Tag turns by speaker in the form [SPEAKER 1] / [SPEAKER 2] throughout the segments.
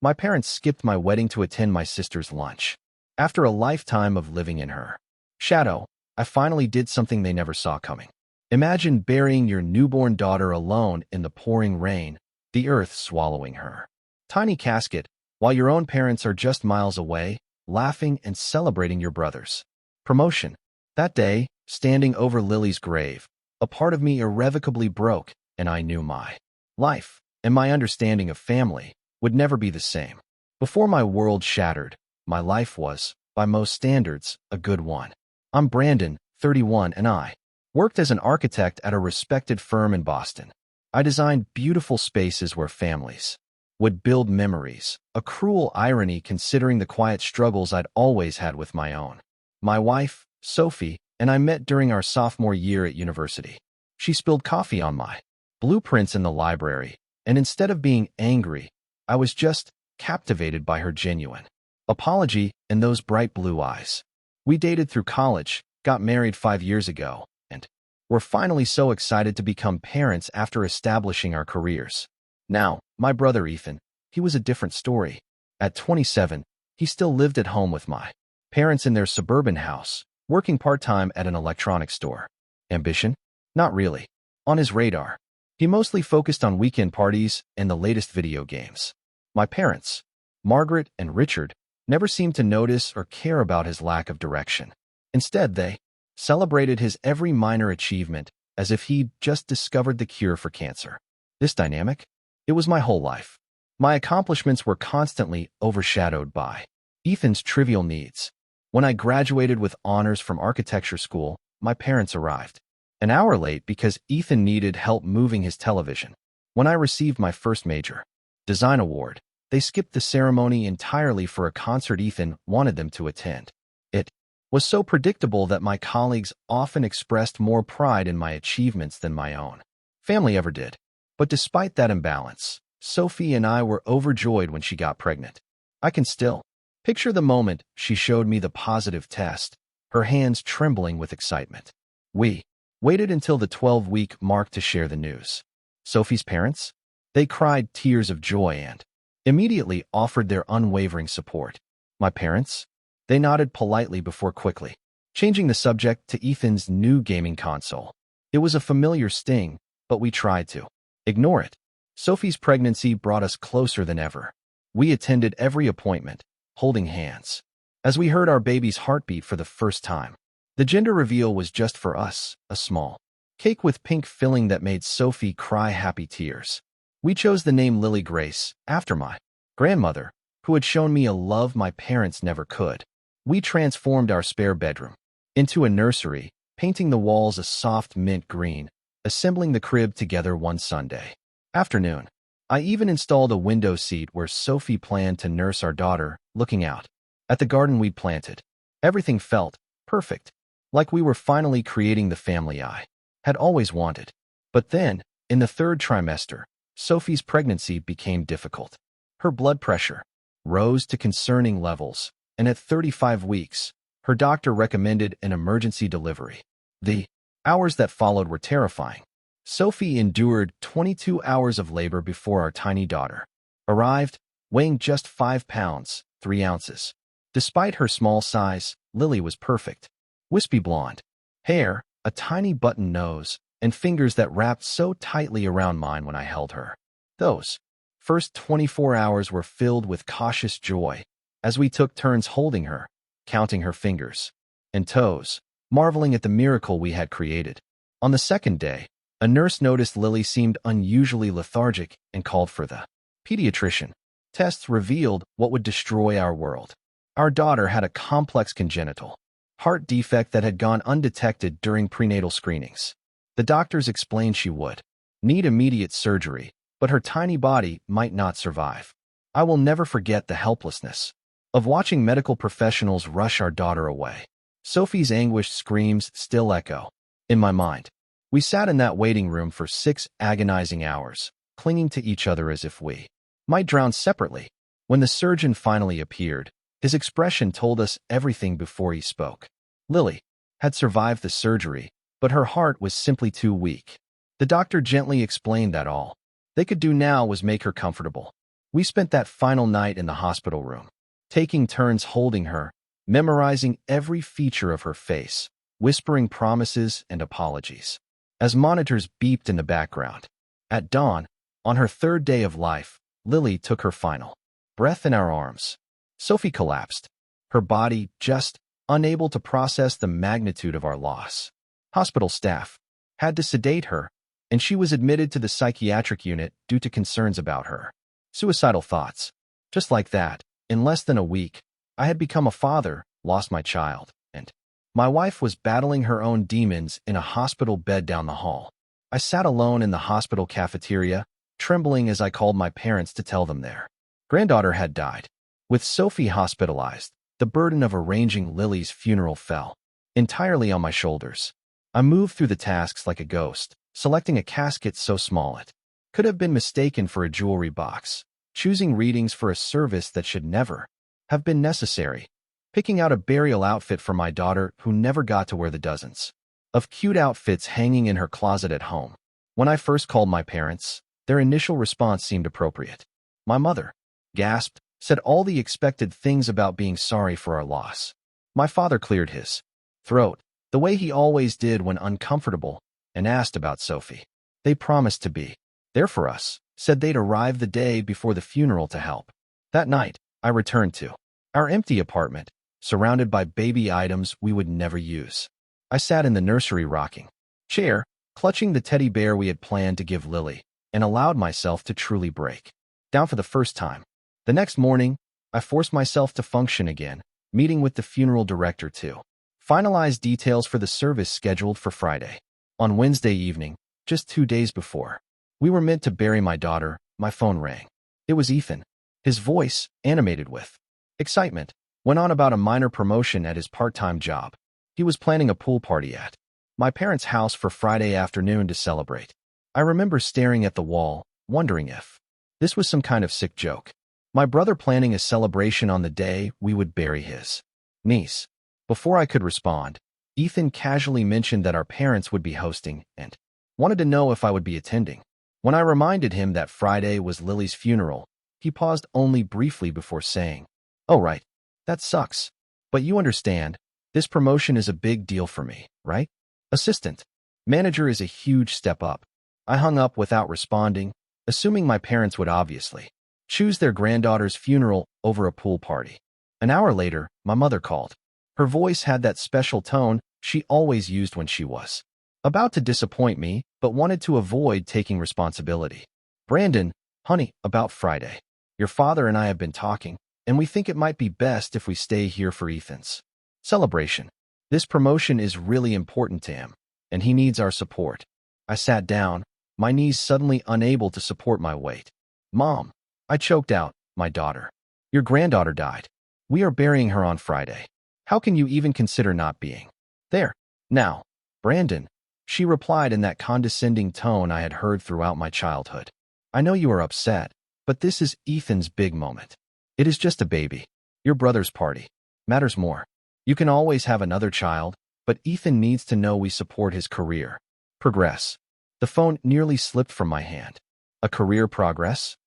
[SPEAKER 1] My parents skipped my wedding to attend my sister's lunch. After a lifetime of living in her shadow, I finally did something they never saw coming. Imagine burying your newborn daughter alone in the pouring rain, the earth swallowing her tiny casket, while your own parents are just miles away, laughing and celebrating your brother's promotion. That day, standing over Lily's grave, a part of me irrevocably broke, and I knew my life and my understanding of family would never be the same. Before my world shattered, my life was, by most standards, a good one. I'm Brandon, 31, and I worked as an architect at a respected firm in Boston. I designed beautiful spaces where families would build memories, a cruel irony considering the quiet struggles I'd always had with my own. My wife, Sophie, and I met during our sophomore year at university. She spilled coffee on my blueprints in the library, and instead of being angry, I was just captivated by her genuine apology and those bright blue eyes. We dated through college, got married 5 years ago, and were finally so excited to become parents after establishing our careers. Now, my brother Ethan, he was a different story. At 27, he still lived at home with my parents in their suburban house, working part-time at an electronics store. Ambition? Not really. On his radar, he mostly focused on weekend parties and the latest video games. My parents, Margaret and Richard, never seemed to notice or care about his lack of direction. Instead, they celebrated his every minor achievement as if he'd just discovered the cure for cancer. This dynamic? It was my whole life. My accomplishments were constantly overshadowed by Ethan's trivial needs. When I graduated with honors from architecture school, my parents arrived an hour late because Ethan needed help moving his television. When I received my first major design award, they skipped the ceremony entirely for a concert Ethan wanted them to attend. It was so predictable that my colleagues often expressed more pride in my achievements than my own family ever did. But despite that imbalance, Sophie and I were overjoyed when she got pregnant. I can still picture the moment she showed me the positive test, her hands trembling with excitement. We waited until the 12-week mark to share the news. Sophie's parents? They cried tears of joy and immediately offered their unwavering support. My parents? They nodded politely before quickly changing the subject to Ethan's new gaming console. It was a familiar sting, but we tried to ignore it. Sophie's pregnancy brought us closer than ever. We attended every appointment, holding hands, as we heard our baby's heartbeat for the first time. The gender reveal was just for us, a small cake with pink filling that made Sophie cry happy tears. We chose the name Lily Grace, after my grandmother, who had shown me a love my parents never could. We transformed our spare bedroom into a nursery, painting the walls a soft mint green, assembling the crib together one Sunday afternoon. I even installed a window seat where Sophie planned to nurse our daughter, looking out at the garden we'd planted. Everything felt perfect, like we were finally creating the family I had always wanted. But then, in the 3rd trimester, Sophie's pregnancy became difficult. Her blood pressure rose to concerning levels, and at 35 weeks, her doctor recommended an emergency delivery. The hours that followed were terrifying. Sophie endured 22 hours of labor before our tiny daughter arrived, weighing just 5 pounds, 3 ounces. Despite her small size, Lily was perfect. Wispy blonde hair, a tiny button nose, and fingers that wrapped so tightly around mine when I held her. Those first 24 hours were filled with cautious joy as we took turns holding her, counting her fingers and toes, marveling at the miracle we had created. On the 2nd day, a nurse noticed Lily seemed unusually lethargic and called for the pediatrician. Tests revealed what would destroy our world. Our daughter had a complex congenital heart defect that had gone undetected during prenatal screenings. The doctors explained she would need immediate surgery, but her tiny body might not survive. I will never forget the helplessness of watching medical professionals rush our daughter away. Sophie's anguished screams still echo in my mind. We sat in that waiting room for 6 agonizing hours, clinging to each other as if we might drown separately. When the surgeon finally appeared, his expression told us everything before he spoke. Lily had survived the surgery, but her heart was simply too weak. The doctor gently explained that all they could do now was make her comfortable. We spent that final night in the hospital room, taking turns holding her, memorizing every feature of her face, whispering promises and apologies. As monitors beeped in the background. At dawn, on her third day of life, Lily took her final breath in our arms. Sophie collapsed, her body just unable to process the magnitude of our loss. Hospital staff had to sedate her, and she was admitted to the psychiatric unit due to concerns about her suicidal thoughts. Just like that, in less than a week, I had become a father, lost my child, and my wife was battling her own demons in a hospital bed down the hall. I sat alone in the hospital cafeteria, trembling as I called my parents to tell them their granddaughter had died. With Sophie hospitalized, the burden of arranging Lily's funeral fell entirely on my shoulders. I moved through the tasks like a ghost, selecting a casket so small it could have been mistaken for a jewelry box, choosing readings for a service that should never have been necessary, picking out a burial outfit for my daughter who never got to wear the dozens of cute outfits hanging in her closet at home. When I first called my parents, their initial response seemed appropriate. My mother gasped, said all the expected things about being sorry for our loss. My father cleared his throat, the way he always did when uncomfortable, and asked about Sophie. They promised to be there for us, said they'd arrive the day before the funeral to help. That night, I returned to our empty apartment, surrounded by baby items we would never use. I sat in the nursery rocking chair, clutching the teddy bear we had planned to give Lily, and allowed myself to truly break down for the first time. The next morning, I forced myself to function again, meeting with the funeral director to finalize details for the service scheduled for Friday. On Wednesday evening, just 2 days before we were meant to bury my daughter, my phone rang. It was Ethan. His voice, animated with excitement, went on about a minor promotion at his part-time job. He was planning a pool party at my parents' house for Friday afternoon to celebrate. I remember staring at the wall, wondering if this was some kind of sick joke. My brother planning a celebration on the day we would bury his niece. Before I could respond, Ethan casually mentioned that our parents would be hosting and wanted to know if I would be attending. When I reminded him that Friday was Lily's funeral, he paused only briefly before saying, "Oh right, that sucks. But you understand, this promotion is a big deal for me, right? Assistant manager is a huge step up." I hung up without responding, assuming my parents would obviously choose their granddaughter's funeral over a pool party. An hour later, my mother called. Her voice had that special tone she always used when she was about to disappoint me, but wanted to avoid taking responsibility. "Brandon, honey, about Friday. Your father and I have been talking, and we think it might be best if we stay here for Ethan's celebration. This promotion is really important to him, and he needs our support." I sat down, my knees suddenly unable to support my weight. "Mom," I choked out, "my daughter. Your granddaughter died. We are burying her on Friday. How can you even consider not being there now?" "Brandon," she replied in that condescending tone I had heard throughout my childhood. "I know you are upset, but this is Ethan's big moment. It is just a baby. Your brother's party matters more. You can always have another child, but Ethan needs to know we support his career progress." The phone nearly slipped from my hand. "A career progress?"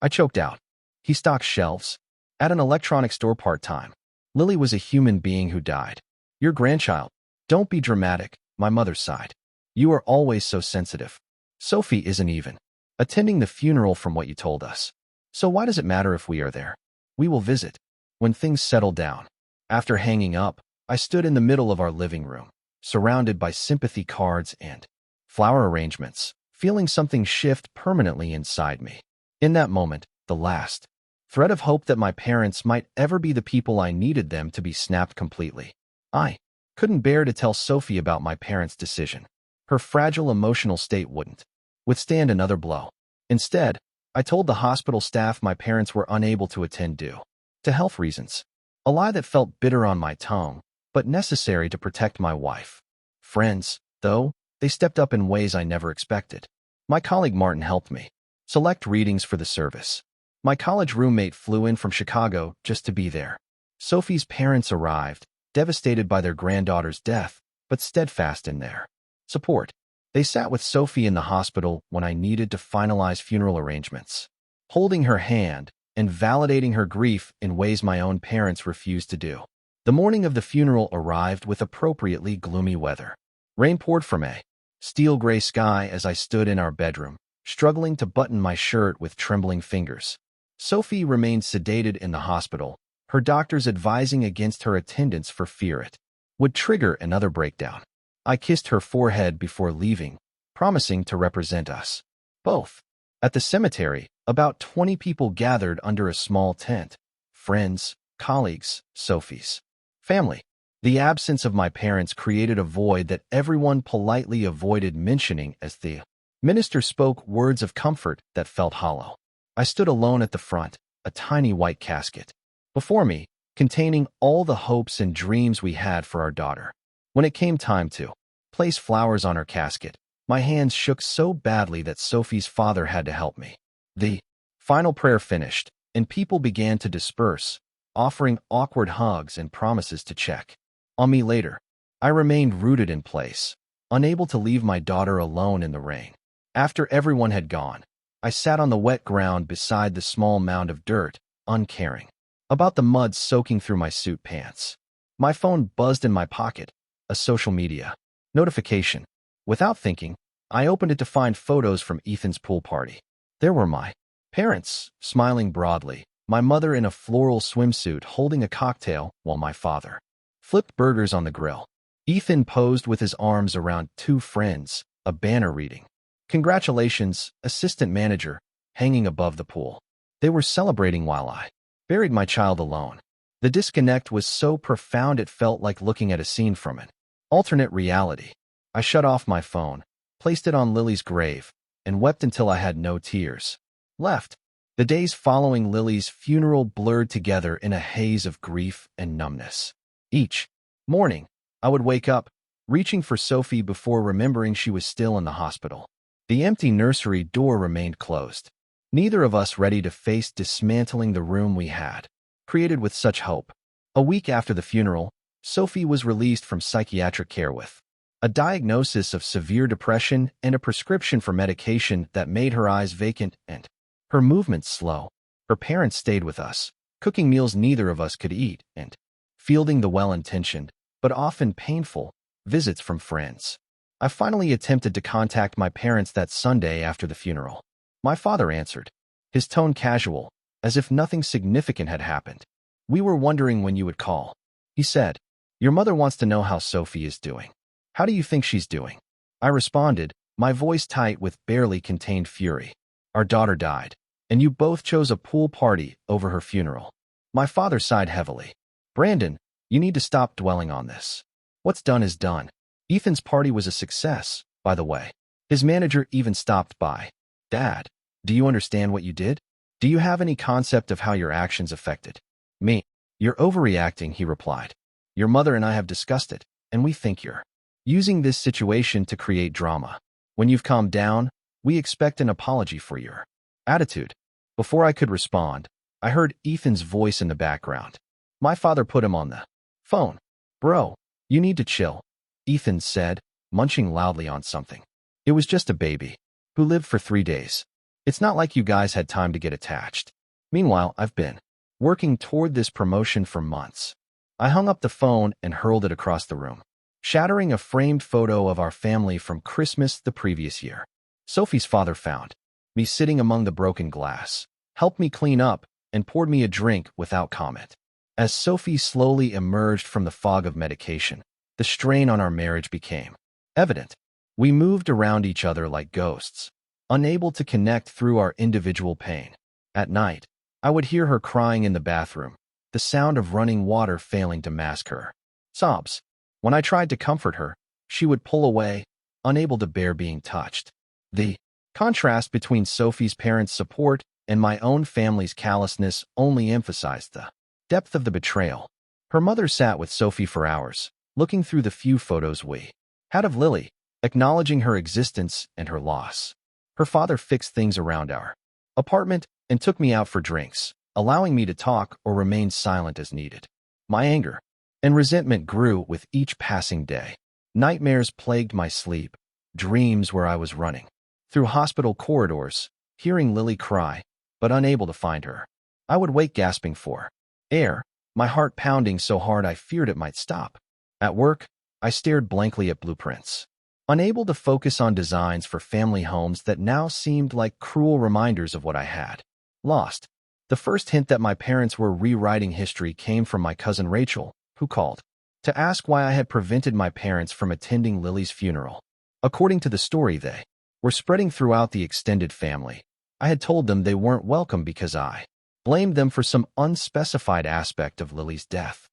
[SPEAKER 1] I choked out. "He stocks shelves at an electronics store part-time. Lily was a human being who died. Your grandchild." "Don't be dramatic," my mother sighed. "You are always so sensitive. Sophie isn't even attending the funeral from what you told us. So why does it matter if we are there? We will visit when things settle down." After hanging up, I stood in the middle of our living room, surrounded by sympathy cards and flower arrangements, feeling something shift permanently inside me. In that moment, the last thread of hope that my parents might ever be the people I needed them to be snapped completely. I couldn't bear to tell Sophie about my parents' decision. Her fragile emotional state wouldn't withstand another blow. Instead, I told the hospital staff my parents were unable to attend due to health reasons. A lie that felt bitter on my tongue, but necessary to protect my wife. Friends, though, they stepped up in ways I never expected. My colleague Martin helped me select readings for the service. My college roommate flew in from Chicago just to be there. Sophie's parents arrived, devastated by their granddaughter's death, but steadfast in their support. They sat with Sophie in the hospital when I needed to finalize funeral arrangements. Holding her hand, and validating her grief in ways my own parents refused to do. The morning of the funeral arrived with appropriately gloomy weather. Rain poured from a steel gray sky as I stood in our bedroom, struggling to button my shirt with trembling fingers. Sophie remained sedated in the hospital, her doctors advising against her attendance for fear it would trigger another breakdown. I kissed her forehead before leaving, promising to represent us both. At the cemetery, about 20 people gathered under a small tent. Friends, colleagues, Sophie's family. The absence of my parents created a void that everyone politely avoided mentioning as the minister spoke words of comfort that felt hollow. I stood alone at the front, a tiny white casket before me, containing all the hopes and dreams we had for our daughter. When it came time to place flowers on her casket, my hands shook so badly that Sophie's father had to help me. The final prayer finished, and people began to disperse, offering awkward hugs and promises to check on me later. I remained rooted in place, unable to leave my daughter alone in the rain. After everyone had gone, I sat on the wet ground beside the small mound of dirt, uncaring about the mud soaking through my suit pants. My phone buzzed in my pocket, a social media notification. Without thinking, I opened it to find photos from Ethan's pool party. There were my parents, smiling broadly, my mother in a floral swimsuit holding a cocktail while my father flipped burgers on the grill. Ethan posed with his arms around two friends, a banner reading, "Congratulations, assistant manager," hanging above the pool. They were celebrating while I buried my child alone. The disconnect was so profound it felt like looking at a scene from an alternate reality. I shut off my phone, placed it on Lily's grave, and wept until I had no tears left. The days following Lily's funeral blurred together in a haze of grief and numbness. Each morning, I would wake up, reaching for Sophie before remembering she was still in the hospital. The empty nursery door remained closed. Neither of us ready to face dismantling the room we had created with such hope. A week after the funeral, Sophie was released from psychiatric care with a diagnosis of severe depression and a prescription for medication that made her eyes vacant and her movements slow. Her parents stayed with us, cooking meals neither of us could eat and fielding the well-intentioned, but often painful, visits from friends. I finally attempted to contact my parents that Sunday after the funeral. My father answered, his tone casual, as if nothing significant had happened. "We were wondering when you would call," he said. "Your mother wants to know how Sophie is doing. How do you think she's doing?" I responded, my voice tight with barely contained fury. "Our daughter died, and you both chose a pool party over her funeral." My father sighed heavily. "Brandon, you need to stop dwelling on this. What's done is done. Ethan's party was a success, by the way. His manager even stopped by. Dad, do you understand what you did? Do you have any concept of how your actions affected me?" "You're overreacting," he replied. "Your mother and I have discussed it, and we think you're using this situation to create drama. When you've calmed down, we expect an apology for your attitude." Before I could respond, I heard Ethan's voice in the background. My father put him on the phone. "Bro, you need to chill," Ethan said, munching loudly on something. "It was just a baby who lived for 3 days. It's not like you guys had time to get attached. Meanwhile, I've been working toward this promotion for months." I hung up the phone and hurled it across the room, shattering a framed photo of our family from Christmas the previous year. Sophie's father found me sitting among the broken glass, helped me clean up, and poured me a drink without comment. As Sophie slowly emerged from the fog of medication, the strain on our marriage became evident. We moved around each other like ghosts, unable to connect through our individual pain. At night, I would hear her crying in the bathroom, the sound of running water failing to mask her sobs. When I tried to comfort her, she would pull away, unable to bear being touched. The contrast between Sophie's parents' support and my own family's callousness only emphasized the depth of the betrayal. Her mother sat with Sophie for hours, looking through the few photos we had of Lily, acknowledging her existence and her loss. Her father fixed things around our apartment and took me out for drinks, allowing me to talk or remain silent as needed. My anger and resentment grew with each passing day. Nightmares plagued my sleep, dreams where I was running through hospital corridors, hearing Lily cry, but unable to find her. I would wake gasping for air, my heart pounding so hard I feared it might stop. At work, I stared blankly at blueprints, unable to focus on designs for family homes that now seemed like cruel reminders of what I had lost. The first hint that my parents were rewriting history came from my cousin Rachel, who called to ask why I had prevented my parents from attending Lily's funeral. According to the story, they were spreading throughout the extended family. I had told them they weren't welcome because I blamed them for some unspecified aspect of Lily's death.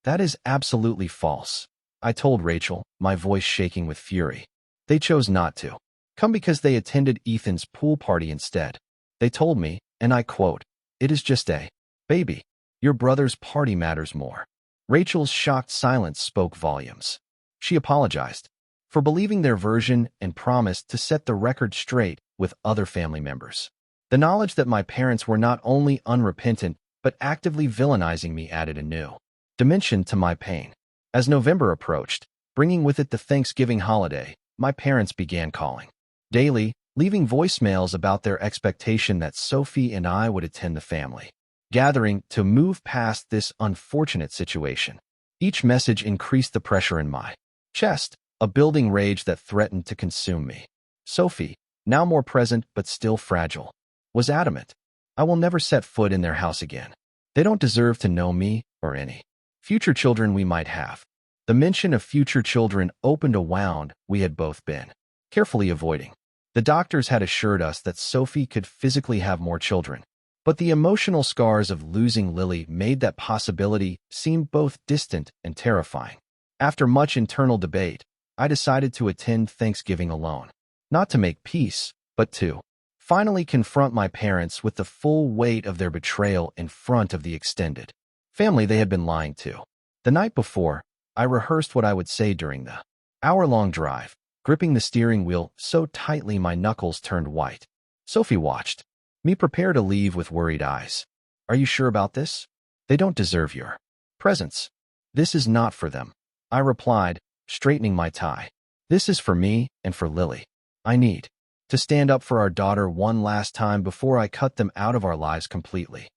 [SPEAKER 1] That is absolutely false, I told Rachel, my voice shaking with fury. They chose not to come because they attended Ethan's pool party instead. They told me, and I quote, "It is just a baby. Your brother's party matters more." Rachel's shocked silence spoke volumes. She apologized for believing their version and promised to set the record straight with other family members. The knowledge that my parents were not only unrepentant but actively villainizing me added a new dimension to my pain. As November approached, bringing with it the Thanksgiving holiday, my parents began calling daily, leaving voicemails about their expectation that Sophie and I would attend the family gathering to move past this unfortunate situation. Each message increased the pressure in my chest, a building rage that threatened to consume me. Sophie, now more present but still fragile, was adamant. I will never set foot in their house again. They don't deserve to know me or any future children we might have. The mention of future children opened a wound we had both been carefully avoiding. The doctors had assured us that Sophie could physically have more children, but the emotional scars of losing Lily made that possibility seem both distant and terrifying. After much internal debate, I decided to attend Thanksgiving alone, not to make peace, but to finally confront my parents with the full weight of their betrayal in front of the extended family they had been lying to. The night before, I rehearsed what I would say during the hour-long drive, gripping the steering wheel so tightly my knuckles turned white. Sophie watched me prepare to leave with worried eyes. "Are you sure about this? They don't deserve your presence." "This is not for them," I replied, straightening my tie. "This is for me and for Lily. I need to stand up for our daughter one last time before I cut them out of our lives completely."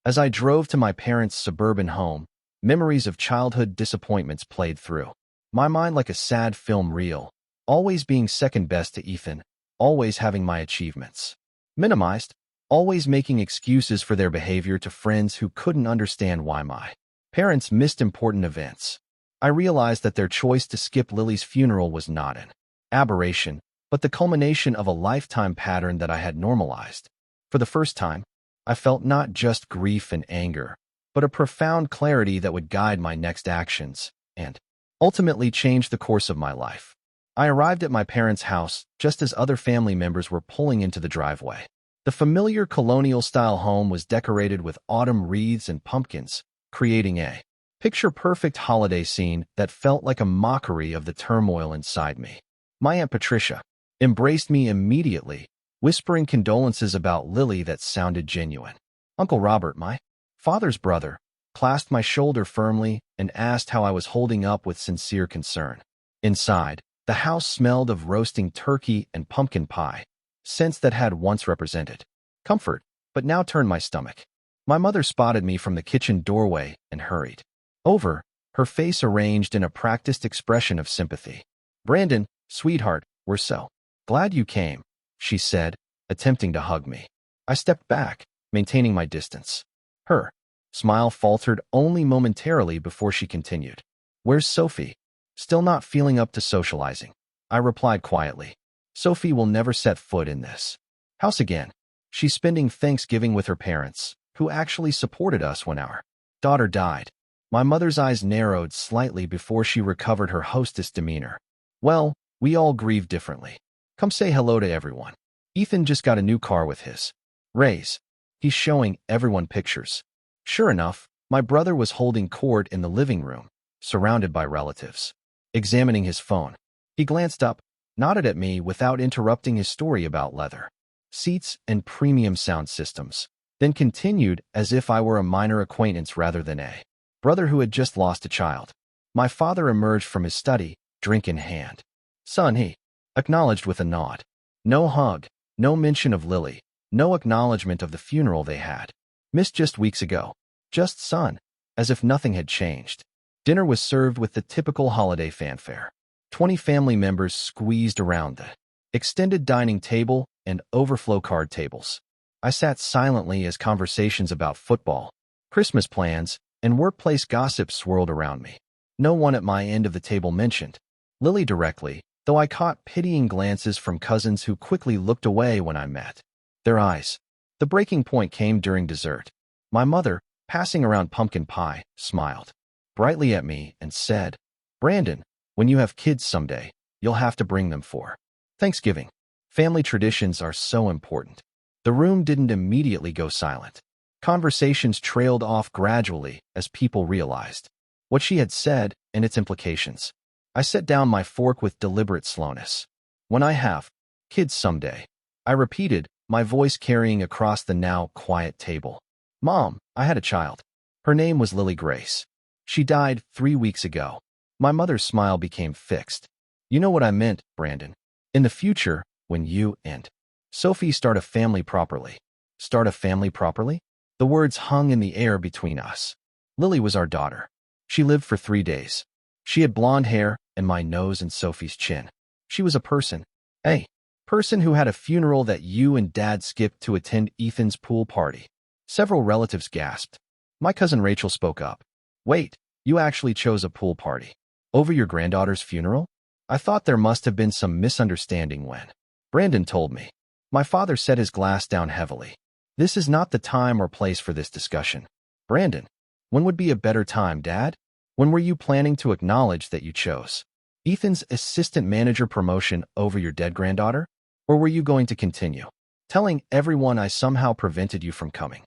[SPEAKER 1] As I drove to my parents' suburban home, memories of childhood disappointments played through my mind like a sad film reel, always being second best to Ethan, always having my achievements minimized, always making excuses for their behavior to friends who couldn't understand why my parents missed important events. I realized that their choice to skip Lily's funeral was not an aberration, but the culmination of a lifetime pattern that I had normalized. For the first time, I felt not just grief and anger, but a profound clarity that would guide my next actions and ultimately change the course of my life. I arrived at my parents' house just as other family members were pulling into the driveway. The familiar colonial-style home was decorated with autumn wreaths and pumpkins, creating a picture-perfect holiday scene that felt like a mockery of the turmoil inside me. My Aunt Patricia embraced me immediately, whispering condolences about Lily that sounded genuine. Uncle Robert, my father's brother, clasped my shoulder firmly and asked how I was holding up with sincere concern. Inside, the house smelled of roasting turkey and pumpkin pie, scents that had once represented comfort, but now turned my stomach. My mother spotted me from the kitchen doorway and hurried over, her face arranged in a practiced expression of sympathy. "Brandon, sweetheart, we're so glad you came," she said, attempting to hug me. I stepped back, maintaining my distance. Her smile faltered only momentarily before she continued. "Where's Sophie?" "Still not feeling up to socializing," I replied quietly. "Sophie will never set foot in this house again. She's spending Thanksgiving with her parents, who actually supported us when our daughter died." My mother's eyes narrowed slightly before she recovered her hostess demeanor. "Well, we all grieve differently. Come say hello to everyone. Ethan just got a new car with his raise. He's showing everyone pictures." Sure enough, my brother was holding court in the living room, surrounded by relatives. Examining his phone, he glanced up, nodded at me without interrupting his story about leather seats and premium sound systems, then continued as if I were a minor acquaintance rather than a brother who had just lost a child. My father emerged from his study, drink in hand. "Son," he acknowledged with a nod. No hug, no mention of Lily, no acknowledgement of the funeral they had. Missed just weeks ago. Just son. As if nothing had changed. Dinner was served with the typical holiday fanfare. 20 family members squeezed around the extended dining table and overflow card tables. I sat silently as conversations about football, Christmas plans, and workplace gossip swirled around me. No one at my end of the table mentioned Lily directly, though I caught pitying glances from cousins who quickly looked away when I met their eyes. The breaking point came during dessert. My mother, passing around pumpkin pie, smiled brightly at me and said, "Brandon, when you have kids someday, you'll have to bring them for Thanksgiving. Family traditions are so important." The room didn't immediately go silent. Conversations trailed off gradually as people realized what she had said and its implications. I set down my fork with deliberate slowness. "When I have kids someday," I repeated, my voice carrying across the now quiet table. "Mom, I had a child. Her name was Lily Grace. She died 3 weeks ago." My mother's smile became fixed. "You know what I meant, Brandon. In the future, when you and Sophie start a family properly." Start a family properly? The words hung in the air between us. Lily was our daughter. She lived for 3 days. She had blonde hair and my nose and Sophie's chin. She was a person. A person who had a funeral that you and Dad skipped to attend Ethan's pool party. Several relatives gasped. My cousin Rachel spoke up. "Wait, you actually chose a pool party over your granddaughter's funeral?" I thought there must have been some misunderstanding when Brandon told me. My father set his glass down heavily. "This is not the time or place for this discussion. Brandon, when would be a better time, Dad? When were you planning to acknowledge that you chose Ethan's assistant manager promotion over your dead granddaughter? Or were you going to continue telling everyone I somehow prevented you from coming?"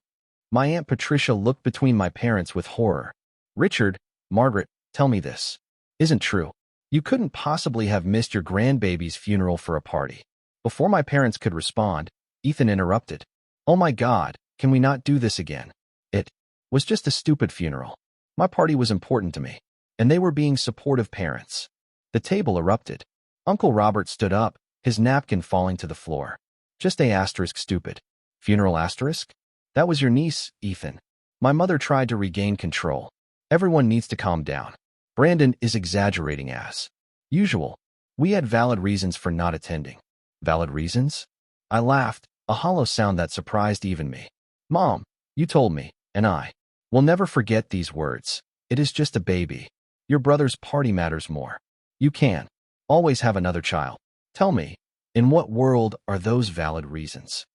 [SPEAKER 1] My Aunt Patricia looked between my parents with horror. "Richard, Margaret, tell me this isn't true. You couldn't possibly have missed your grandbaby's funeral for a party." Before my parents could respond, Ethan interrupted. "Oh my God, can we not do this again? It was just a stupid funeral. My party was important to me, and they were being supportive parents." The table erupted. Uncle Robert stood up, his napkin falling to the floor. "Just a asterisk stupid. Funeral asterisk? That was your niece, Ethan." My mother tried to regain control. "Everyone needs to calm down. Brandon is exaggerating as usual. We had valid reasons for not attending." "Valid reasons?" I laughed, a hollow sound that surprised even me. "Mom, you told me, and I will never forget these words. It is just a baby. Your brother's party matters more. You can always have another child. Tell me, in what world are those valid reasons?"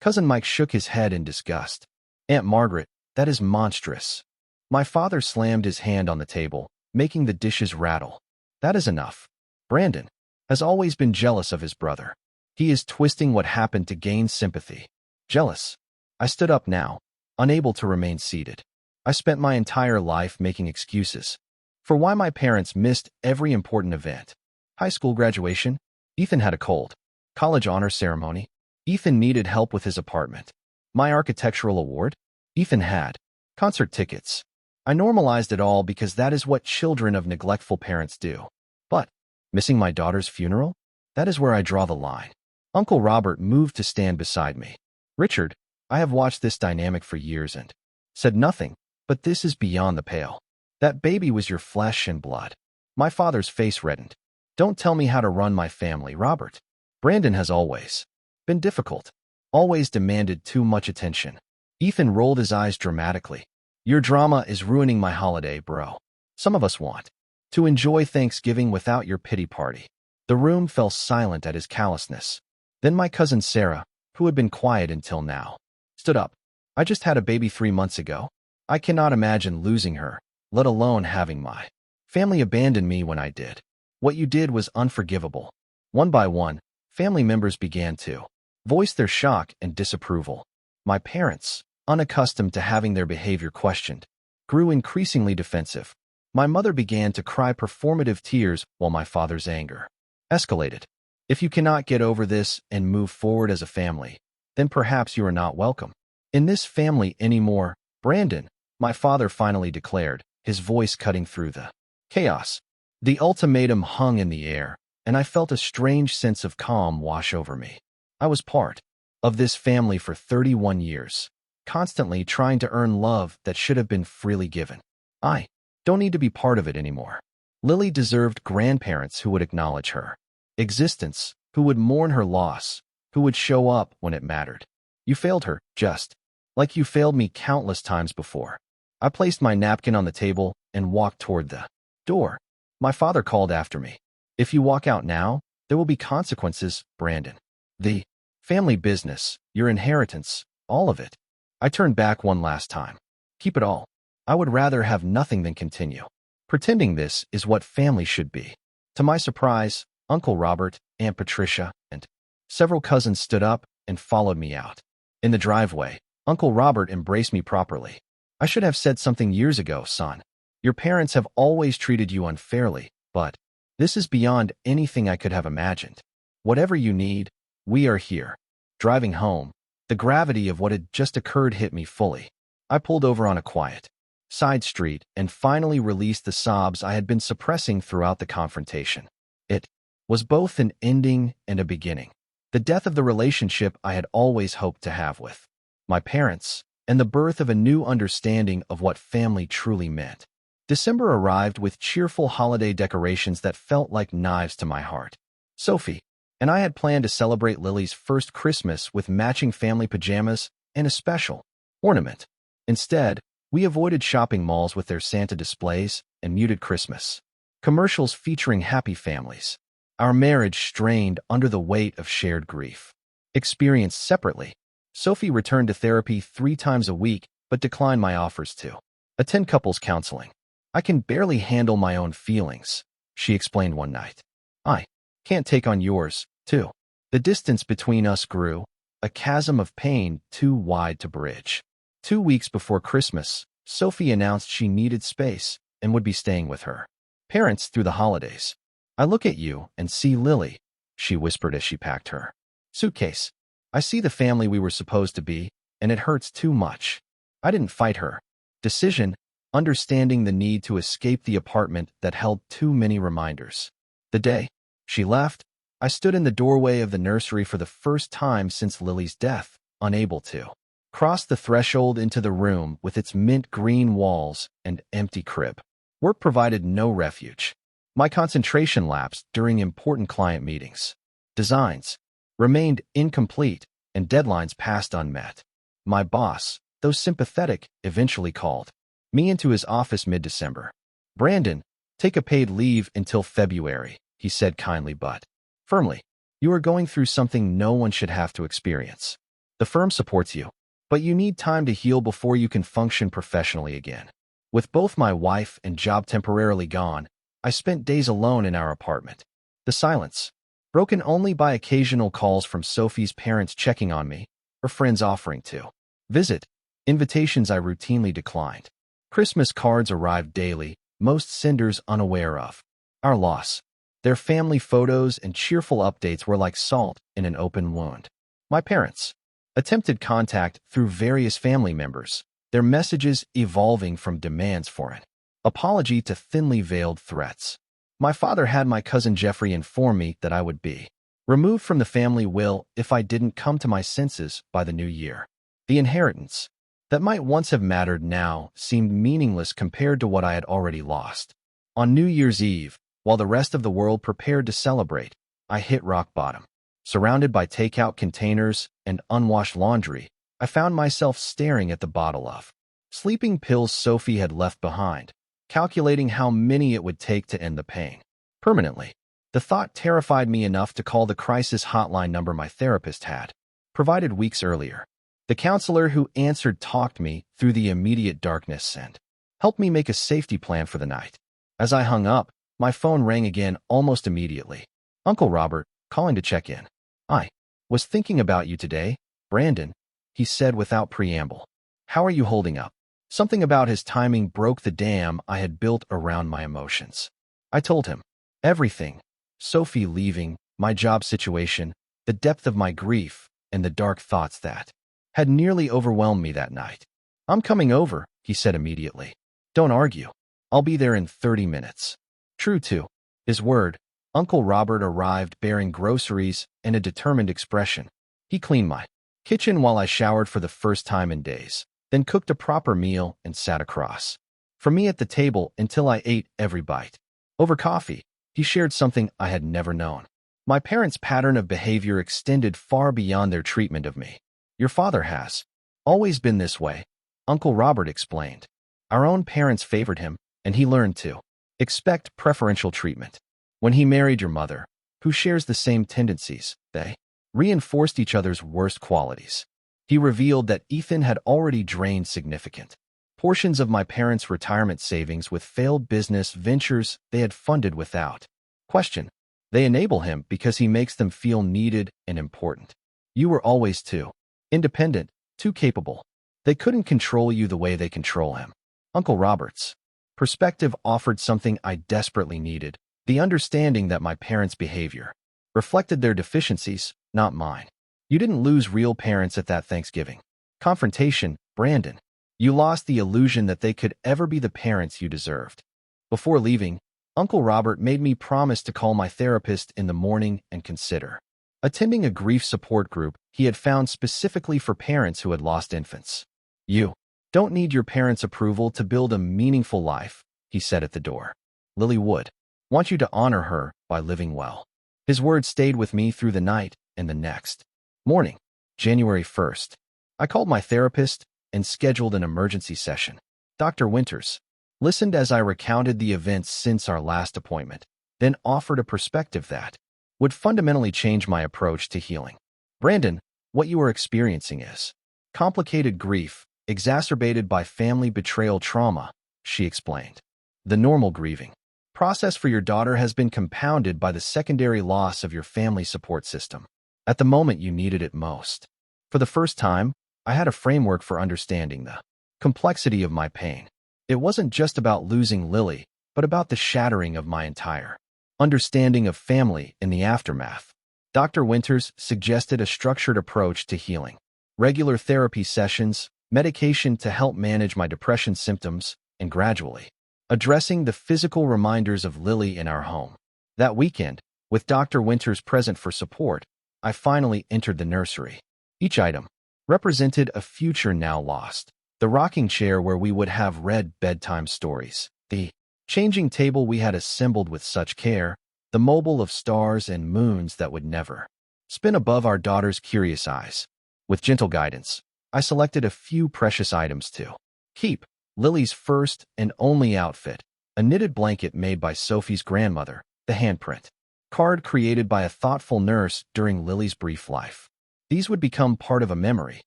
[SPEAKER 1] Cousin Mike shook his head in disgust. "Aunt Margaret, that is monstrous." My father slammed his hand on the table, making the dishes rattle. "That is enough. Brandon has always been jealous of his brother. He is twisting what happened to gain sympathy." "Jealous?" I stood up now, unable to remain seated. I spent my entire life making excuses for why my parents missed every important event. High school graduation, Ethan had a cold. College honor ceremony, Ethan needed help with his apartment. My architectural award, Ethan had. Concert tickets. I normalized it all because that is what children of neglectful parents do. But missing my daughter's funeral? That is where I draw the line. Uncle Robert moved to stand beside me. "Richard, I have watched this dynamic for years and said nothing, but this is beyond the pale. That baby was your flesh and blood." My father's face reddened. "Don't tell me how to run my family, Robert. Brandon has always been difficult, always demanded too much attention." Ethan rolled his eyes dramatically. "Your drama is ruining my holiday, bro. Some of us want to enjoy Thanksgiving without your pity party." The room fell silent at his callousness. Then my cousin Sarah, who had been quiet until now, stood up. "I just had a baby 3 months ago. I cannot imagine losing her, let alone having my family abandon me when I did. What you did was unforgivable." One by one, family members began to voice their shock and disapproval. My parents, unaccustomed to having their behavior questioned, grew increasingly defensive. My mother began to cry performative tears while my father's anger escalated. "If you cannot get over this and move forward as a family, then perhaps you are not welcome in this family anymore, Brandon," my father finally declared, his voice cutting through the chaos. The ultimatum hung in the air, and I felt a strange sense of calm wash over me. I was part of this family for 31 years. constantly trying to earn love that should have been freely given. I don't need to be part of it anymore. Lily deserved grandparents who would acknowledge her existence, who would mourn her loss, who would show up when it mattered. You failed her, just like you failed me countless times before. I placed my napkin on the table and walked toward the door. My father called after me. If you walk out now, there will be consequences, Brandon. The family business, your inheritance, all of it. I turned back one last time. Keep it all. I would rather have nothing than continue. Pretending this is what family should be. To my surprise, Uncle Robert, Aunt Patricia, and several cousins stood up and followed me out. In the driveway, Uncle Robert embraced me properly. I should have said something years ago, son. Your parents have always treated you unfairly, but this is beyond anything I could have imagined. Whatever you need, we are here. Driving home, the gravity of what had just occurred hit me fully. I pulled over on a quiet side street and finally released the sobs I had been suppressing throughout the confrontation. It was both an ending and a beginning. The death of the relationship I had always hoped to have with my parents, and the birth of a new understanding of what family truly meant. December arrived with cheerful holiday decorations that felt like knives to my heart. Sophie and I had planned to celebrate Lily's first Christmas with matching family pajamas and a special ornament. Instead, we avoided shopping malls with their Santa displays and muted Christmas commercials featuring happy families. Our marriage strained under the weight of shared grief. Experienced separately, Sophie returned to therapy 3 times a week but declined my offers to attend couples counseling. I can barely handle my own feelings, she explained one night. I can't take on yours, too. The distance between us grew, a chasm of pain too wide to bridge. 2 weeks before Christmas, Sophie announced she needed space and would be staying with her parents through the holidays. I look at you and see Lily, she whispered as she packed her suitcase. I see the family we were supposed to be, and it hurts too much. I didn't fight her decision, understanding the need to escape the apartment that held too many reminders. The day she left, I stood in the doorway of the nursery for the first time since Lily's death, unable to cross the threshold into the room with its mint green walls and empty crib. Work provided no refuge. My concentration lapsed during important client meetings. Designs remained incomplete and deadlines passed unmet. My boss, though sympathetic, eventually called me into his office mid-December. Brandon, take a paid leave until February, he said kindly but firmly. You are going through something no one should have to experience. The firm supports you, but you need time to heal before you can function professionally again. With both my wife and job temporarily gone, I spent days alone in our apartment. The silence, broken only by occasional calls from Sophie's parents checking on me, or friends offering to visit, invitations I routinely declined. Christmas cards arrived daily, most senders unaware of our loss. Their family photos and cheerful updates were like salt in an open wound. My parents attempted contact through various family members, their messages evolving from demands for an apology to thinly veiled threats. My father had my cousin Jeffrey inform me that I would be removed from the family will if I didn't come to my senses by the new year. The inheritance that might once have mattered now seemed meaningless compared to what I had already lost. On New Year's Eve, while the rest of the world prepared to celebrate, I hit rock bottom. Surrounded by takeout containers and unwashed laundry, I found myself staring at the bottle of sleeping pills Sophie had left behind, calculating how many it would take to end the pain permanently. The thought terrified me enough to call the crisis hotline number my therapist had provided weeks earlier. The counselor who answered talked me through the immediate darkness and helped me make a safety plan for the night. As I hung up, my phone rang again almost immediately. Uncle Robert, calling to check in. I was thinking about you today, Brandon, he said without preamble. How are you holding up? Something about his timing broke the dam I had built around my emotions. I told him everything. Sophie leaving, my job situation, the depth of my grief, and the dark thoughts that had nearly overwhelmed me that night. I'm coming over, he said immediately. Don't argue. I'll be there in 30 minutes. True to his word, Uncle Robert arrived bearing groceries and a determined expression. He cleaned my kitchen while I showered for the first time in days, then cooked a proper meal and sat across from me at the table until I ate every bite. Over coffee, he shared something I had never known. My parents' pattern of behavior extended far beyond their treatment of me. Your father has always been this way, Uncle Robert explained. Our own parents favored him, and he learned to expect preferential treatment. When he married your mother, who shares the same tendencies, they reinforced each other's worst qualities. He revealed that Ethan had already drained significant portions of my parents' retirement savings with failed business ventures they had funded without question. They enable him because he makes them feel needed and important. You were always too independent, too capable. They couldn't control you the way they control him. Uncle Robert's perspective offered something I desperately needed, the understanding that my parents' behavior reflected their deficiencies, not mine. You didn't lose real parents at that Thanksgiving confrontation, Brandon. You lost the illusion that they could ever be the parents you deserved. Before leaving, Uncle Robert made me promise to call my therapist in the morning and consider attending a grief support group he had found specifically for parents who had lost infants. You don't need your parents' approval to build a meaningful life, he said at the door. Lily would want you to honor her by living well. His words stayed with me through the night and the next morning, January 1st. I called my therapist and scheduled an emergency session. Dr. Winters listened as I recounted the events since our last appointment, then offered a perspective that would fundamentally change my approach to healing. Brandon, what you are experiencing is complicated grief, exacerbated by family betrayal trauma, she explained. The normal grieving process for your daughter has been compounded by the secondary loss of your family support system at the moment you needed it most. For the first time, I had a framework for understanding the complexity of my pain. It wasn't just about losing Lily, but about the shattering of my entire understanding of family in the aftermath. Dr. Winters suggested a structured approach to healing, regular therapy sessions, medication to help manage my depression symptoms, and gradually addressing the physical reminders of Lily in our home. That weekend, with Dr. Winters present for support, I finally entered the nursery. Each item represented a future now lost. The rocking chair where we would have read bedtime stories, the changing table we had assembled with such care, the mobile of stars and moons that would never spin above our daughter's curious eyes. With gentle guidance, I selected a few precious items to keep. Lily's first and only outfit, a knitted blanket made by Sophie's grandmother, the handprint card created by a thoughtful nurse during Lily's brief life. These would become part of a memory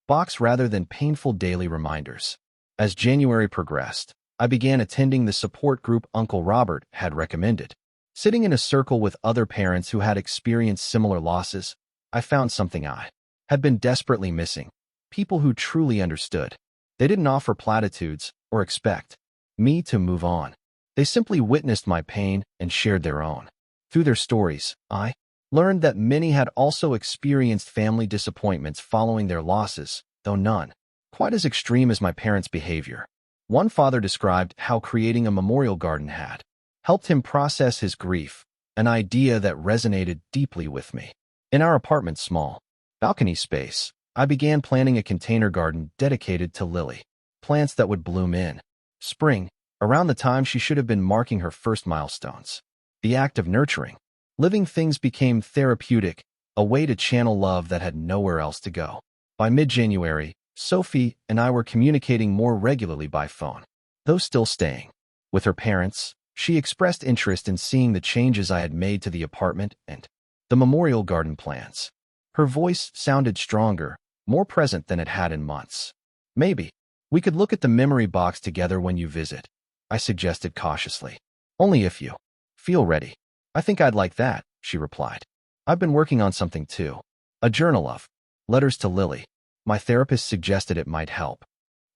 [SPEAKER 1] box rather than painful daily reminders. As January progressed, I began attending the support group Uncle Robert had recommended. Sitting in a circle with other parents who had experienced similar losses, I found something I had been desperately missing: people who truly understood. They didn't offer platitudes or expect me to move on. They simply witnessed my pain and shared their own. Through their stories, I learned that many had also experienced family disappointments following their losses, though none quite as extreme as my parents' behavior. One father described how creating a memorial garden had helped him process his grief, an idea that resonated deeply with me. In our apartment's small balcony space, I began planting a container garden dedicated to Lily, plants that would bloom in spring, around the time she should have been marking her first milestones. The act of nurturing living things became therapeutic, a way to channel love that had nowhere else to go. By mid-January, Sophie and I were communicating more regularly by phone. Though still staying with her parents, she expressed interest in seeing the changes I had made to the apartment and the memorial garden plans. Her voice sounded stronger, more present than it had in months. Maybe we could look at the memory box together when you visit, I suggested cautiously. Only if you feel ready. I think I'd like that, she replied. I've been working on something too. A journal of letters to Lily. My therapist suggested it might help.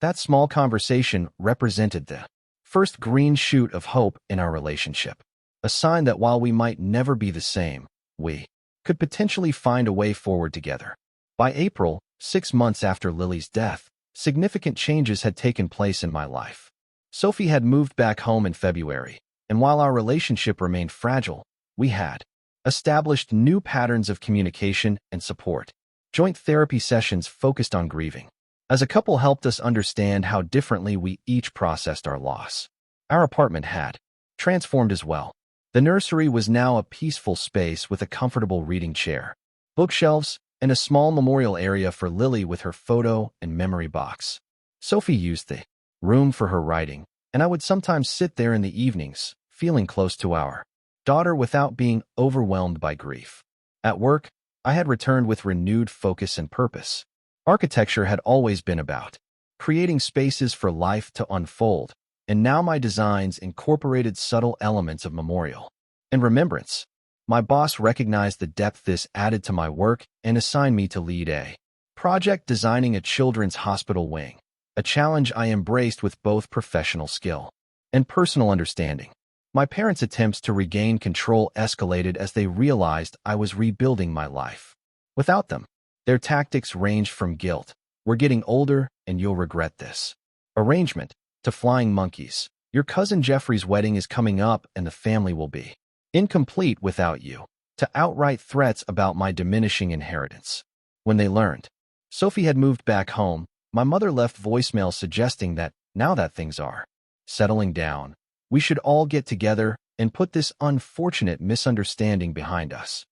[SPEAKER 1] That small conversation represented the first green shoot of hope in our relationship. A sign that while we might never be the same, we could potentially find a way forward together. By April, 6 months after Lily's death, significant changes had taken place in my life. Sophie had moved back home in February, and while our relationship remained fragile, we had established new patterns of communication and support. Joint therapy sessions focused on grieving. As a couple helped us understand how differently we each processed our loss. Our apartment had transformed as well. The nursery was now a peaceful space with a comfortable reading chair, bookshelves, and a small memorial area for Lily with her photo and memory box. Sophie used the room for her writing, and I would sometimes sit there in the evenings, feeling close to our daughter without being overwhelmed by grief. At work, I had returned with renewed focus and purpose. Architecture had always been about creating spaces for life to unfold, and now my designs incorporated subtle elements of memorial and remembrance. My boss recognized the depth this added to my work and assigned me to lead a project designing a children's hospital wing, a challenge I embraced with both professional skill and personal understanding. My parents' attempts to regain control escalated as they realized I was rebuilding my life. Without them, their tactics ranged from guilt, "We're getting older and you'll regret this," arrangement, to flying monkeys, "Your cousin Jeffrey's wedding is coming up and the family will be incomplete without you," to outright threats about my diminishing inheritance. When they learned Sophie had moved back home, my mother left voicemail suggesting that, now that things are settling down, we should all get together and put this unfortunate misunderstanding behind us.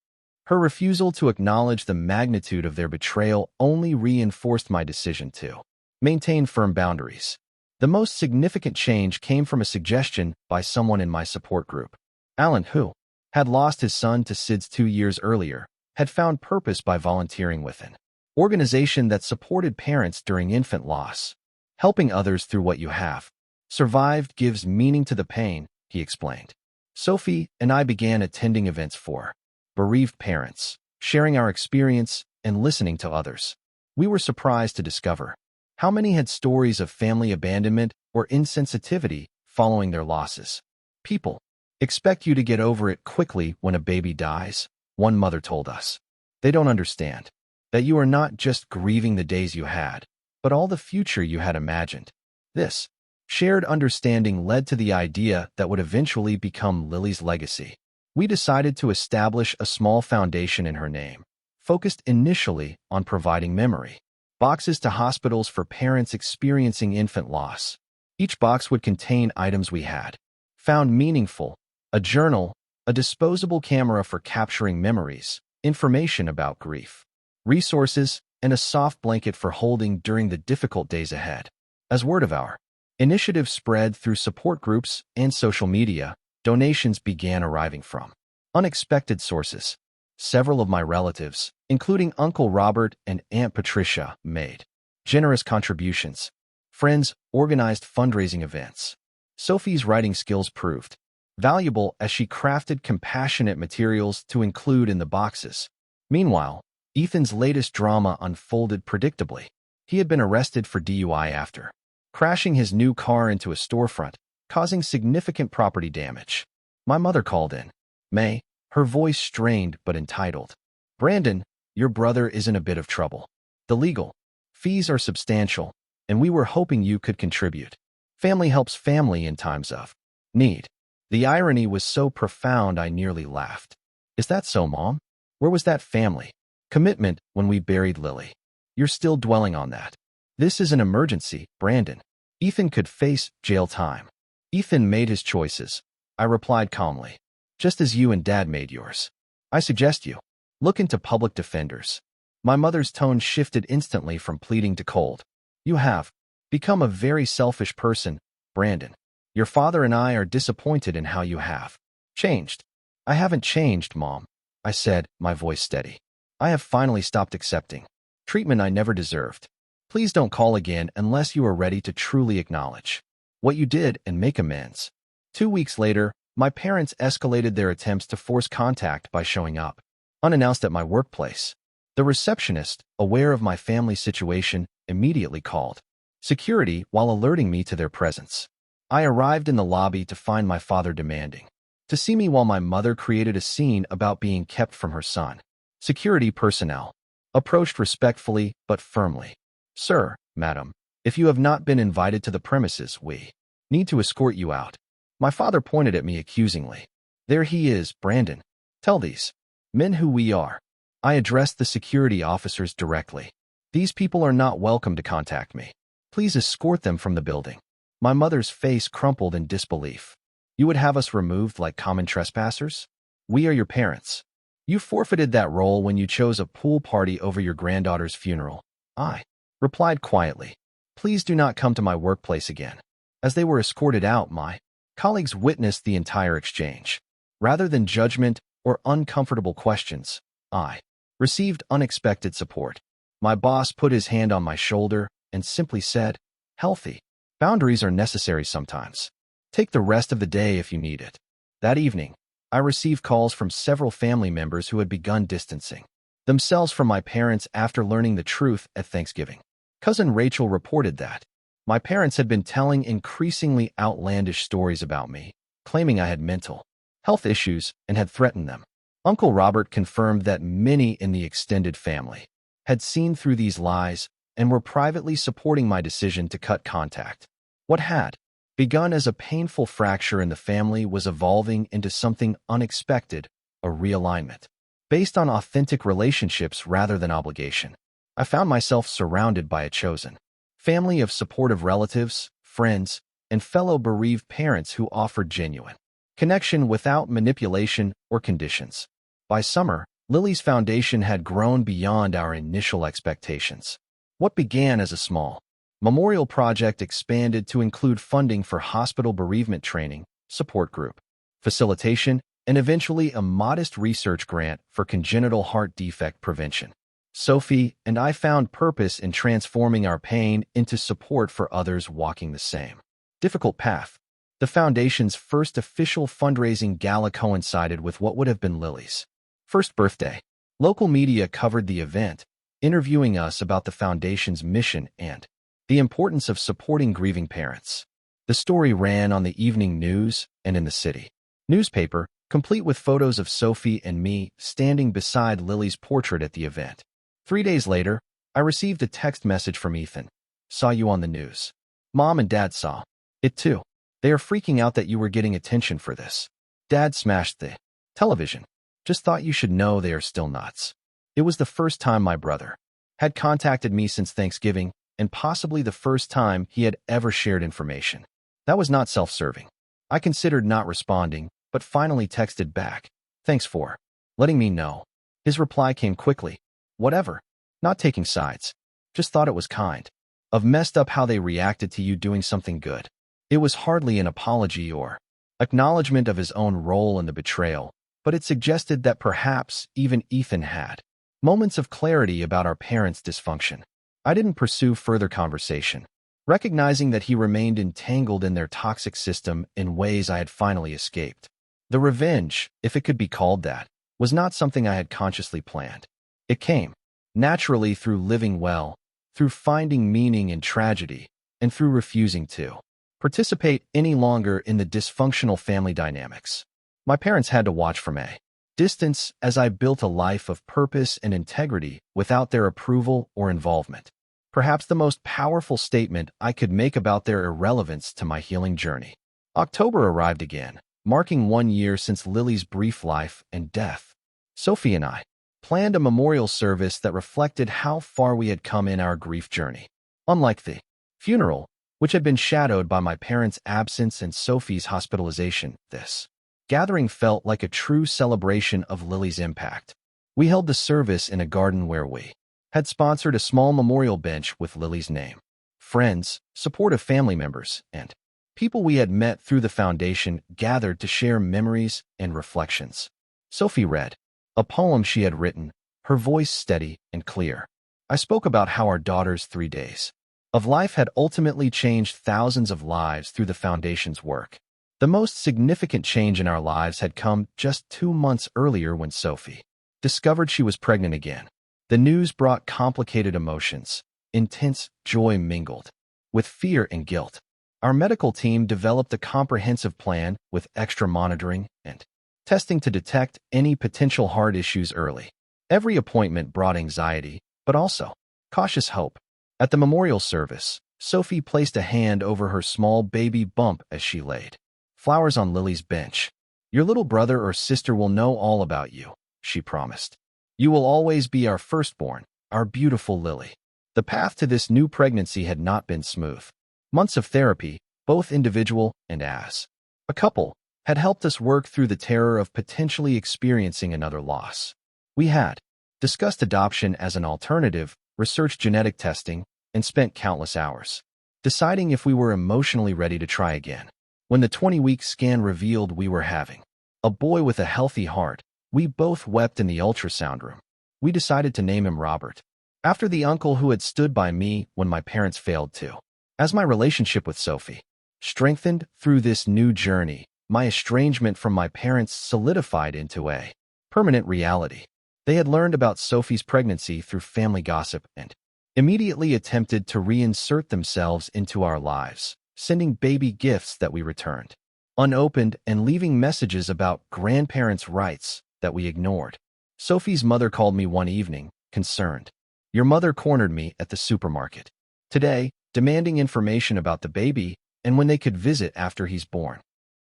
[SPEAKER 1] Her refusal to acknowledge the magnitude of their betrayal only reinforced my decision to maintain firm boundaries. The most significant change came from a suggestion by someone in my support group. Alan, who had lost his son to SIDS 2 years earlier, had found purpose by volunteering with an organization that supported parents during infant loss. "Helping others through what you have survived gives meaning to the pain," he explained. Sophie and I began attending events for bereaved parents, sharing our experience and listening to others. We were surprised to discover how many had stories of family abandonment or insensitivity following their losses. "People expect you to get over it quickly when a baby dies," one mother told us. "They don't understand that you are not just grieving the days you had, but all the future you had imagined." This shared understanding led to the idea that would eventually become Lily's legacy. We decided to establish a small foundation in her name, focused initially on providing memory boxes to hospitals for parents experiencing infant loss. Each box would contain items we had found meaningful: a journal, a disposable camera for capturing memories, information about grief, resources, and a soft blanket for holding during the difficult days ahead. As word of our initiative spread through support groups and social media, donations began arriving from unexpected sources. Several of my relatives, including Uncle Robert and Aunt Patricia, made generous contributions. Friends organized fundraising events. Sophie's writing skills proved valuable as she crafted compassionate materials to include in the boxes. Meanwhile, Ethan's latest drama unfolded predictably. He had been arrested for DUI after crashing his new car into a storefront, causing significant property damage. My mother called in May, her voice strained but entitled. "Brandon, your brother is in a bit of trouble. The legal fees are substantial, and we were hoping you could contribute. Family helps family in times of need." The irony was so profound I nearly laughed. "Is that so, Mom? Where was that family commitment when we buried Lily? You're still dwelling on that. This is an emergency, Brandon. Ethan could face jail time." "Ethan made his choices," I replied calmly, "just as you and Dad made yours. I suggest you look into public defenders." My mother's tone shifted instantly from pleading to cold. "You have become a very selfish person, Brandon. Your father and I are disappointed in how you have changed." "I haven't changed, Mom," I said, my voice steady. "I have finally stopped accepting treatment I never deserved. Please don't call again unless you are ready to truly acknowledge what you did and make amends." 2 weeks later, my parents escalated their attempts to force contact by showing up unannounced at my workplace. The receptionist, aware of my family situation, immediately called security while alerting me to their presence. I arrived in the lobby to find my father demanding to see me while my mother created a scene about being kept from her son. Security personnel approached respectfully but firmly. "Sir, madam, if you have not been invited to the premises, we need to escort you out." My father pointed at me accusingly. "There he is, Brandon. Tell these men who we are." I addressed the security officers directly. These people are not welcome to contact me. Please escort them from the building. My mother's face crumpled in disbelief. You would have us removed like common trespassers? We are your parents. You forfeited that role when you chose a pool party over your granddaughter's funeral. I replied quietly. Please do not come to my workplace again. As they were escorted out, my colleagues witnessed the entire exchange. Rather than judgment or uncomfortable questions, I received unexpected support. My boss put his hand on my shoulder and simply said, "Healthy. Boundaries are necessary sometimes. Take the rest of the day if you need it." That evening, I received calls from several family members who had begun distancing themselves from my parents after learning the truth at Thanksgiving. Cousin Rachel reported that my parents had been telling increasingly outlandish stories about me, claiming I had mental health issues and had threatened them. Uncle Robert confirmed that many in the extended family had seen through these lies and were privately supporting my decision to cut contact. What had begun as a painful fracture in the family was evolving into something unexpected, a realignment. Based on authentic relationships rather than obligation, I found myself surrounded by a chosen family of supportive relatives, friends, and fellow bereaved parents who offered genuine connection without manipulation or conditions. By summer, Lily's foundation had grown beyond our initial expectations. What began as a small memorial project expanded to include funding for hospital bereavement training, support group facilitation, and eventually a modest research grant for congenital heart defect prevention. Sophie and I found purpose in transforming our pain into support for others walking the same difficult path. The foundation's first official fundraising gala coincided with what would have been Lily's first birthday. Local media covered the event, interviewing us about the foundation's mission and the importance of supporting grieving parents. The story ran on the evening news and in the city newspaper, complete with photos of Sophie and me standing beside Lily's portrait at the event. 3 days later, I received a text message from Ethan. "Saw you on the news. Mom and Dad saw it too. They are freaking out that you were getting attention for this. Dad smashed the television. Just thought you should know they are still nuts." It was the first time my brother had contacted me since Thanksgiving, and possibly the first time he had ever shared information. That was not self-serving. I considered not responding, but finally texted back, "Thanks for letting me know." His reply came quickly. "Whatever. Not taking sides. Just thought it was kind of messed up how they reacted to you doing something good." It was hardly an apology or acknowledgement of his own role in the betrayal, but it suggested that perhaps even Ethan had moments of clarity about our parents' dysfunction. I didn't pursue further conversation, recognizing that he remained entangled in their toxic system in ways I had finally escaped. The revenge, if it could be called that, was not something I had consciously planned. It came naturally through living well, through finding meaning in tragedy, and through refusing to participate any longer in the dysfunctional family dynamics. My parents had to watch from a distance as I built a life of purpose and integrity without their approval or involvement. Perhaps the most powerful statement I could make about their irrelevance to my healing journey. October arrived again, marking 1 year since Lily's brief life and death. Sophie and I planned a memorial service that reflected how far we had come in our grief journey. Unlike the funeral, which had been shadowed by my parents' absence and Sophie's hospitalization, this gathering felt like a true celebration of Lily's impact. We held the service in a garden where we had sponsored a small memorial bench with Lily's name. Friends, supportive family members, and people we had met through the foundation gathered to share memories and reflections. Sophie read a poem she had written, her voice steady and clear. I spoke about how our daughter's 3 days of life had ultimately changed thousands of lives through the foundation's work. The most significant change in our lives had come just 2 months earlier when Sophie discovered she was pregnant again. The news brought complicated emotions, intense joy mingled with fear and guilt. Our medical team developed a comprehensive plan with extra monitoring and testing to detect any potential heart issues early. Every appointment brought anxiety, but also cautious hope. At the memorial service, Sophie placed a hand over her small baby bump as she laid flowers on Lily's bench. "Your little brother or sister will know all about you," she promised. You will always be our firstborn, our beautiful Lily. The path to this new pregnancy had not been smooth. Months of therapy, both individual and as a couple, had helped us work through the terror of potentially experiencing another loss. We had discussed adoption as an alternative, researched genetic testing, and spent countless hours deciding if we were emotionally ready to try again. When the 20-week scan revealed we were having a boy with a healthy heart, we both wept in the ultrasound room. We decided to name him Robert, after the uncle who had stood by me when my parents failed to. As my relationship with Sophie strengthened through this new journey, my estrangement from my parents solidified into a permanent reality. They had learned about Sophie's pregnancy through family gossip and immediately attempted to reinsert themselves into our lives, sending baby gifts that we returned unopened and leaving messages about grandparents' rights that we ignored. Sophie's mother called me one evening, concerned. Your mother cornered me at the supermarket today, demanding information about the baby and when they could visit after he's born.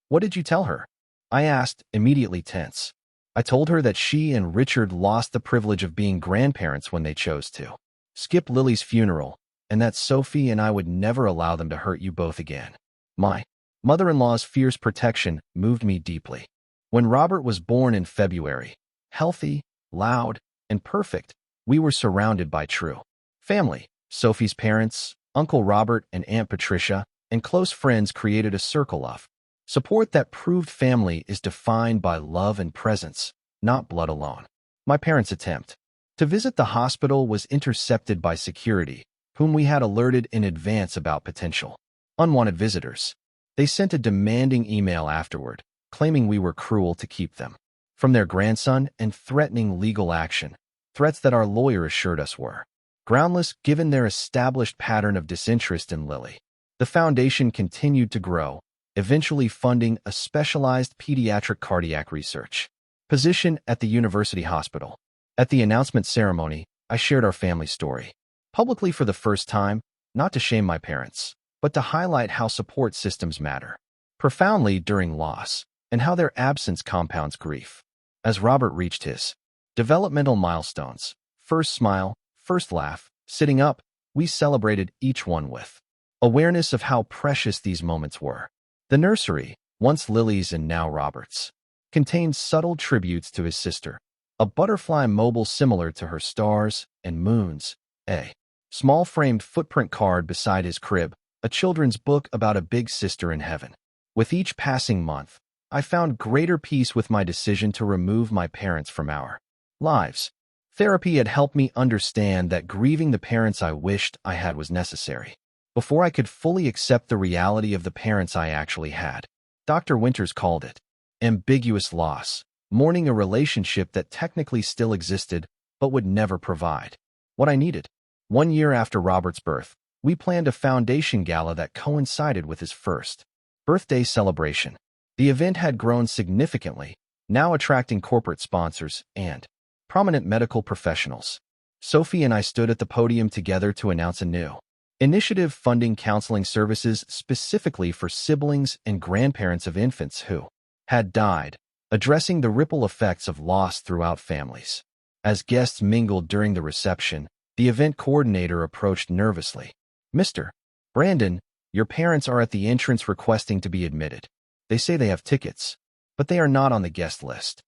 [SPEAKER 1] What did you tell her? I asked, immediately tense. I told her that she and Richard lost the privilege of being grandparents when they chose to skip Lily's funeral, and that Sophie and I would never allow them to hurt you both again. My mother-in-law's fierce protection moved me deeply. When Robert was born in February, healthy, loud, and perfect, we were surrounded by true family. Sophie's parents, Uncle Robert and Aunt Patricia, and close friends created a circle of support that proved family is defined by love and presence, not blood alone. My parents' attempt to visit the hospital was intercepted by security, whom we had alerted in advance about potential unwanted visitors. They sent a demanding email afterward, claiming we were cruel to keep them from their grandson and threatening legal action, threats that our lawyer assured us were groundless given their established pattern of disinterest in Lily. The foundation continued to grow, eventually funding a specialized pediatric cardiac research position at the university hospital. At the announcement ceremony, I shared our family story publicly for the first time, not to shame my parents, but to highlight how support systems matter profoundly during loss and how their absence compounds grief. As Robert reached his developmental milestones, first smile, first laugh, sitting up, we celebrated each one with awareness of how precious these moments were. The nursery, once Lily's and now Robert's, contained subtle tributes to his sister, a butterfly mobile similar to her stars and moons, a small framed footprint card beside his crib, a children's book about a big sister in heaven. With each passing month, I found greater peace with my decision to remove my parents from our lives. Therapy had helped me understand that grieving the parents I wished I had was necessary before I could fully accept the reality of the parents I actually had. Dr. Winters called it ambiguous loss, mourning a relationship that technically still existed but would never provide what I needed. 1 year after Robert's birth, we planned a foundation gala that coincided with his first birthday celebration. The event had grown significantly, now attracting corporate sponsors and prominent medical professionals. Sophie and I stood at the podium together to announce a new initiative funding counseling services specifically for siblings and grandparents of infants who had died, addressing the ripple effects of loss throughout families. As guests mingled during the reception, the event coordinator approached nervously. Mr. Brandon, your parents are at the entrance requesting to be admitted. They say they have tickets, but they are not on the guest list.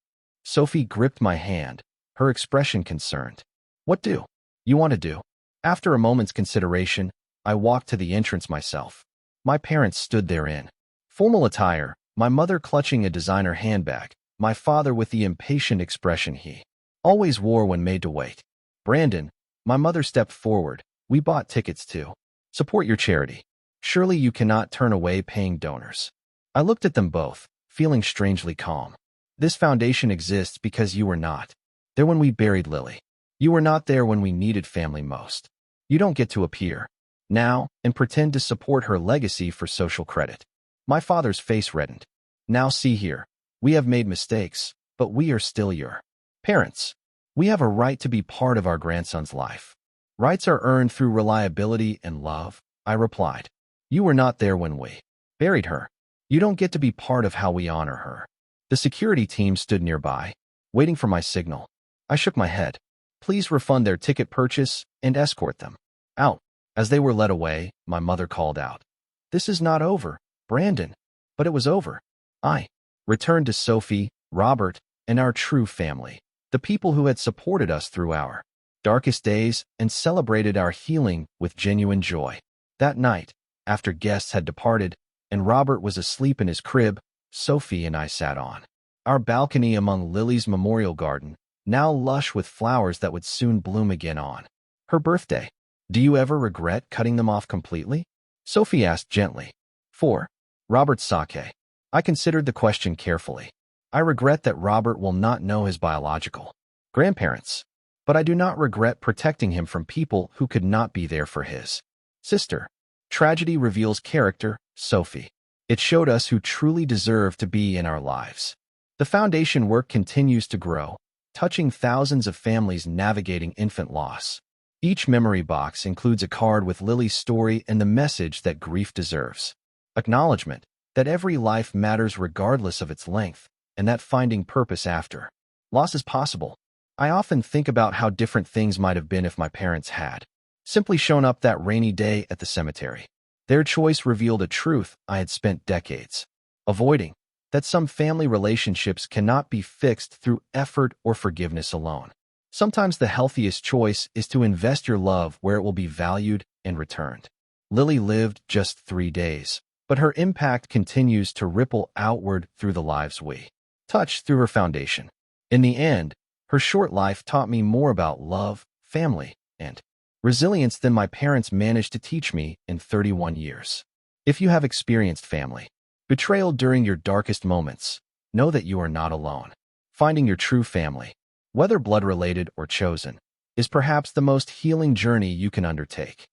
[SPEAKER 1] Sophie gripped my hand, her expression concerned. What do you want to do? After a moment's consideration, I walked to the entrance myself. My parents stood there in formal attire, my mother clutching a designer handbag, my father with the impatient expression he always wore when made to wait. Brandon, my mother stepped forward. We bought tickets to support your charity. Surely you cannot turn away paying donors. I looked at them both, feeling strangely calm. This foundation exists because you were not there when we buried Lily. You were not there when we needed family most. You don't get to appear now and pretend to support her legacy for social credit. My father's face reddened. Now see here. We have made mistakes, but we are still your parents. We have a right to be part of our grandson's life. Rights are earned through reliability and love, I replied. You were not there when we buried her. You don't get to be part of how we honor her. The security team stood nearby, waiting for my signal. I shook my head. Please refund their ticket purchase and escort them out. As they were led away, my mother called out, "This is not over, Brandon." But it was over. I returned to Sophie, Robert, and our true family, the people who had supported us through our darkest days and celebrated our healing with genuine joy. That night, after guests had departed and Robert was asleep in his crib, Sophie and I sat on our balcony among Lily's memorial garden, now lush with flowers that would soon bloom again on her birthday. "Do you ever regret cutting them off completely?" Sophie asked gently. "For Robert Sake." I considered the question carefully. I regret that Robert will not know his biological grandparents, but I do not regret protecting him from people who could not be there for his sister. Tragedy reveals character, Sophie. It showed us who truly deserve to be in our lives. The foundation work continues to grow, touching thousands of families navigating infant loss. Each memory box includes a card with Lily's story and the message that grief deserves. Acknowledgement that every life matters regardless of its length, and that finding purpose after loss is possible. I often think about how different things might have been if my parents had simply shown up that rainy day at the cemetery. Their choice revealed a truth I had spent decades avoiding, that some family relationships cannot be fixed through effort or forgiveness alone. Sometimes the healthiest choice is to invest your love where it will be valued and returned. Lily lived just 3 days, but her impact continues to ripple outward through the lives we touch through her foundation. In the end, her short life taught me more about love, family, and resilience than my parents managed to teach me in 31 years. If you have experienced family betrayal during your darkest moments, know that you are not alone. Finding your true family, whether blood-related or chosen, is perhaps the most healing journey you can undertake.